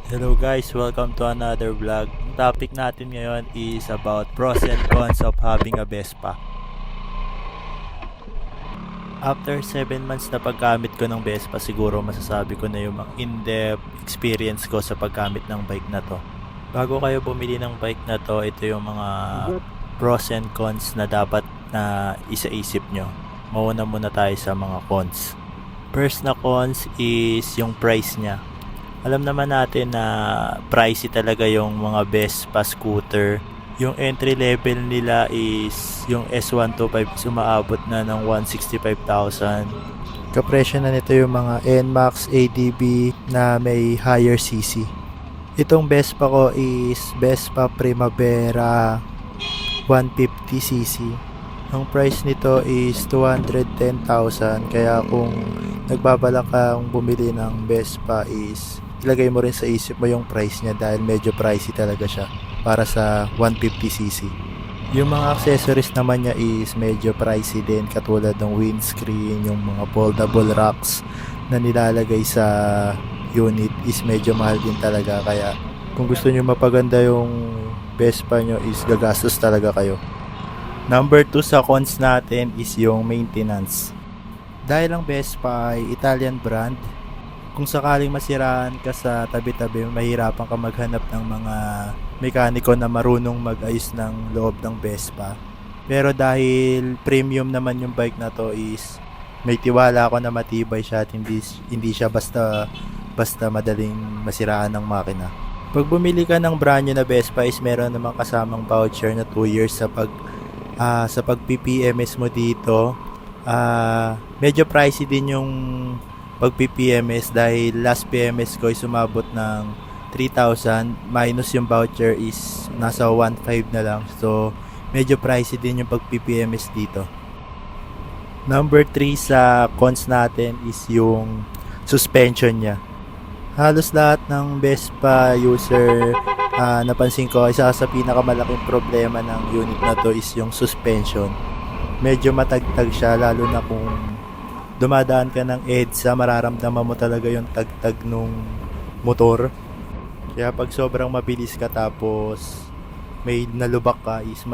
Hello guys, welcome to another vlog. Ang topic natin ngayon is about pros and cons of having a Vespa. After 7 months na paggamit ko ng Vespa, siguro masasabi ko na yung in-depth experience ko sa paggamit ng bike na to. Bago kayo bumili ng bike na to, ito yung mga pros and cons na dapat na isaisip nyo. Mauna muna tayo sa mga cons. First na cons is yung price niya. Alam naman natin na pricey talaga yung mga Vespa scooter. Yung entry level nila is yung S125 umaabot na ng 165,000. Kapresyo na nito yung mga NMAX ADB na may higher CC. Itong Vespa ko is Vespa Primavera 150cc. Ang price nito is 210,000. Kaya kung nagbabalak kang bumili ng Vespa is ilagay mo rin sa isip mo yung price niya dahil medyo pricey talaga siya para sa 150cc. Yung mga accessories naman niya is medyo pricey din, katulad ng windscreen, yung mga foldable racks na nilalagay sa unit is medyo mahal din talaga. Kaya kung gusto niyo mapaganda yung Vespa nyo is gagastos talaga kayo. Number 2 sa cons natin is yung maintenance. Dahil ang Vespa ay Italian brand, kung sakaling masiraan ka sa tabi-tabi, mahirapan ka maghanap ng mga mekaniko na marunong mag-ayos ng loob ng Vespa. Pero dahil premium naman yung bike na to is may tiwala ako na matibay siya at hindi siya basta madaling masiraan ng makina. Pag bumili ka ng brand new na Vespa is meron namang kasamang voucher na 2 years sa pag-PPMS mo dito. Medyo pricey din yung pag PPMS dahil last PMS ko is sumabot ng 3,000 minus yung voucher is nasa 1,500 na lang. So medyo pricey din yung pag PPMS dito. Number 3 sa cons natin is yung suspension niya. Halos lahat ng Vespa user napansin ko, isa sa pinakamalaking problema ng unit na to is yung suspension. Medyo matagtag siya, lalo na kung dumadaan ka ng EDSA, mararamdaman mo talaga yung tagtag nung motor. Kaya pag sobrang mabilis ka tapos may nalubak ka is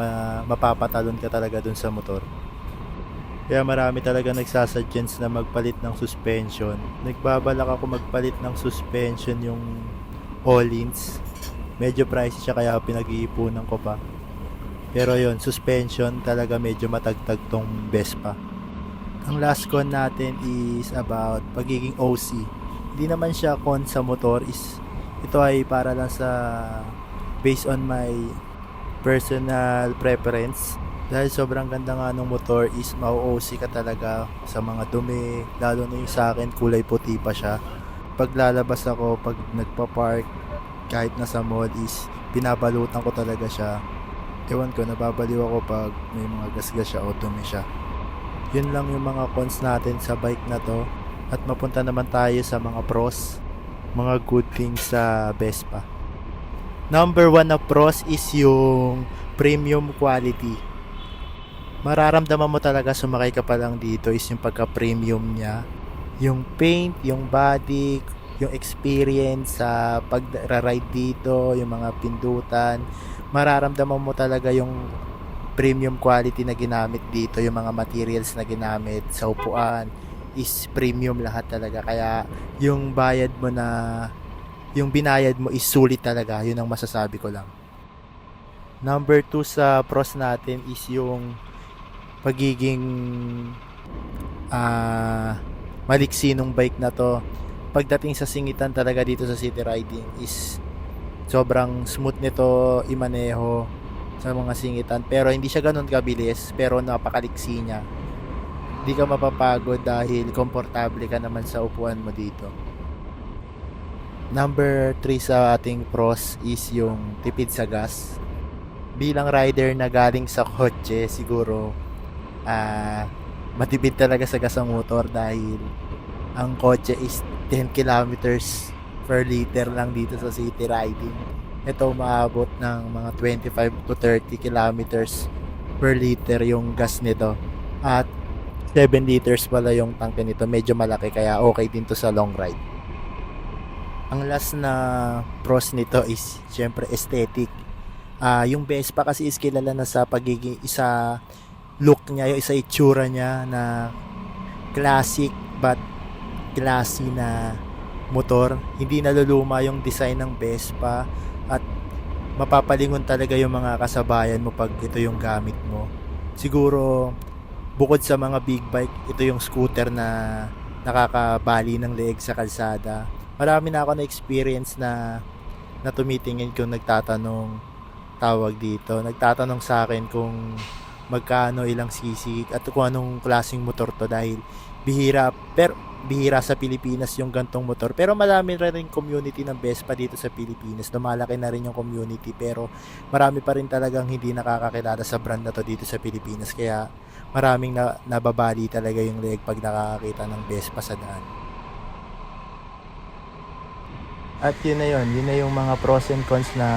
mapapatalon ka talaga dun sa motor. Kaya marami talaga nagsasuggest na magpalit ng suspension. Nagbabalak ako magpalit ng suspension yung Öhlins. Medyo pricey siya kaya pinag-iipunan ko pa. Pero yon, suspension talaga medyo matagtag tong Vespa. Ang last con natin is about pagiging OC. Hindi naman siya con sa motor, ito ay para lang sa based on my personal preference. Dahil sobrang ganda nga ng motor is mau-OC ka talaga sa mga dumi. Lalo na yung sa akin, kulay puti pa siya. Pag lalabas ako, pag nagpa-park, kahit nasa mall is binabalutan ko talaga siya. Ewan ko, nababaliw ako pag may mga gasgas siya o dumi siya. Yun lang yung mga cons natin sa bike na to. At mapunta naman tayo sa mga pros, mga good things sa Vespa. Number 1 na pros is yung premium quality. Mararamdaman mo talaga sumakay ka pa lang dito is yung pagka-premium niya. Yung paint, yung body, yung experience sa pag-ride dito, yung mga pindutan. Mararamdaman mo talaga yung premium quality na ginamit dito. Yung mga materials na ginamit sa upuan is premium lahat talaga. Kaya yung bayad mo yung binayad mo is sulit talaga. Yun ang masasabi ko lang. Number 2 sa pros natin is yung pagiging maliksi nung bike na to. Pagdating sa singitan talaga dito sa city riding is sobrang smooth nito imaneho sa mga singitan, pero hindi siya ganun kabilis, pero napakaliksi niya. Hindi ka mapapagod dahil komportable ka naman sa upuan mo dito. Number 3 sa ating pros is yung tipid sa gas. Bilang rider na galing sa kotse, siguro matipid talaga sa gas ang motor dahil ang kotse is 10 kilometers per liter lang dito sa city riding. Ito umaabot ng mga 25 to 30 kilometers per liter yung gas nito. At 7 liters pala yung tanke nito. Medyo malaki kaya okay din to sa long ride. Ang last na pros nito is syempre aesthetic. Yung Vespa kasi is kilala na sa pagiging isa look niya, yung isa itsura niya na classic but classy na motor. Hindi naluluma yung design ng Vespa at mapapalingon talaga yung mga kasabayan mo pag ito yung gamit mo. Siguro bukod sa mga big bike, ito yung scooter na nakakabali ng leeg sa kalsada. Marami na ako na experience na tumitingin kung nagtatanong nagtatanong sa akin kung magkano ilang cc at kung anong klaseng motor to dahil bihira sa Pilipinas yung gantong motor. Pero marami rin community ng Vespa dito sa Pilipinas. Lumalaki na rin yung community pero marami pa rin talagang hindi nakakakilala sa brand na to dito sa Pilipinas. Kaya maraming nababali talaga yung leeg pag nakakakita ng Vespa sa daan. At yun na yung mga pros and cons na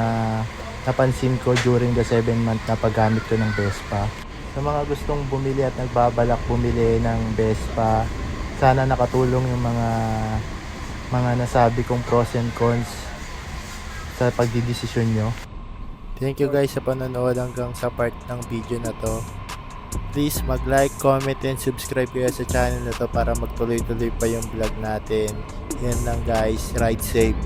napansin ko during the 7 month na paggamit ko ng Vespa. Sa mga gustong bumili at nagbabalak bumili ng Vespa, sana nakatulong yung mga nasabi kong pros and cons sa pagdidesisyon nyo. Thank you guys sa panonood hanggang sa part ng video na to. Please mag-like, comment, and subscribe kayo sa channel na to para magtuloy-tuloy pa yung vlog natin. Yan lang guys, ride safe.